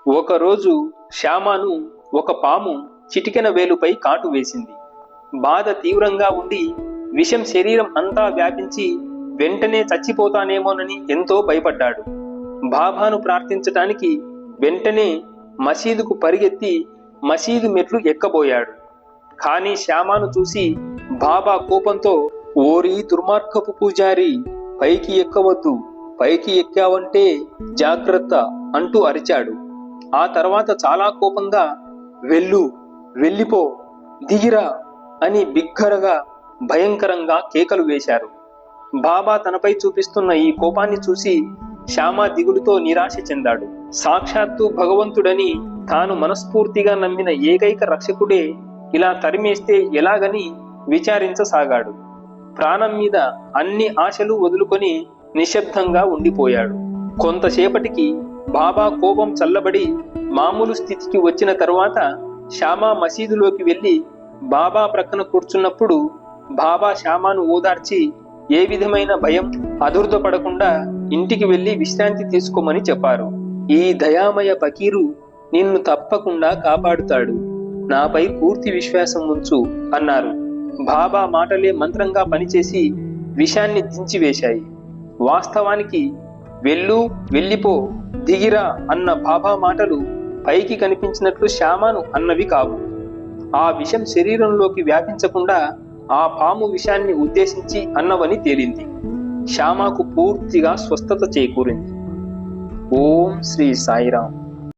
ఒకరోజు శ్యామను ఒక పాము చిటికెన వేలుపై కాటు వేసింది. బాధ తీవ్రంగా ఉండి విషం శరీరం అంతా వ్యాపించి వెంటనే చచ్చిపోతానేమోనని ఎంతో భయపడ్డాడు. బాబాను ప్రార్థించటానికి వెంటనే మసీదుకు పరిగెత్తి మసీదు మెట్లు ఎక్కబోయాడు. కానీ శ్యామను చూసి బాబా కోపంతో, ఓరి దుర్మార్గపు పూజారి, పైకి ఎక్కవద్దు, పైకి ఎక్కావంటే జాగ్రత్త అంటూ అరిచాడు. ఆ తర్వాత చాలా కోపంగా, వెళ్ళిపో, దిగిరా అని బిగ్గరగా భయంకరంగా కేకలు వేశారు. బాబా తనపై చూపిస్తున్న ఈ కోపాన్ని చూసి శ్యామ దిగులుతో నిరాశ చెందాడు. సాక్షాత్తు భగవంతుడని తాను మనస్ఫూర్తిగా నమ్మిన ఏకైక రక్షకుడే ఇలా తరిమేస్తే ఎలాగని విచారించసాగాడు. ప్రాణం మీద అన్ని ఆశలు వదులుకొని నిశ్శబ్దంగా ఉండిపోయాడు. కొంతసేపటికి బాబా కోపం చల్లబడి మామూలు స్థితికి వచ్చిన తరువాత శ్యామ మసీదులోకి వెళ్లి బాబా ప్రక్కన కూర్చున్నప్పుడు బాబా శ్యామను ఓదార్చి ఏ విధమైన భయం అదుర్దపడకుండా ఇంటికి వెళ్లి విశ్రాంతి తీసుకోమని చెప్పారు. ఈ దయామయ ఫకీరు నిన్ను తప్పకుండా కాపాడుతాడు, నాపై పూర్తి విశ్వాసం ఉంచు అన్నారు. బాబా మాటలే మంత్రంగా పనిచేసి విషాన్ని దించివేశాయి. వాస్తవానికి వెళ్ళిపో, దిగిరా అన్న బాబా మాటలు పైకి కనిపించినట్లు శ్యామను అన్నవి కావు. ఆ విషం శరీరంలోకి వ్యాపించకుండా ఆ పాము విషాన్ని ఉద్దేశించి అన్నవని తేలింది. శ్యామకు పూర్తిగా స్వస్థత చేకూరింది. ఓం శ్రీ సాయిరాం.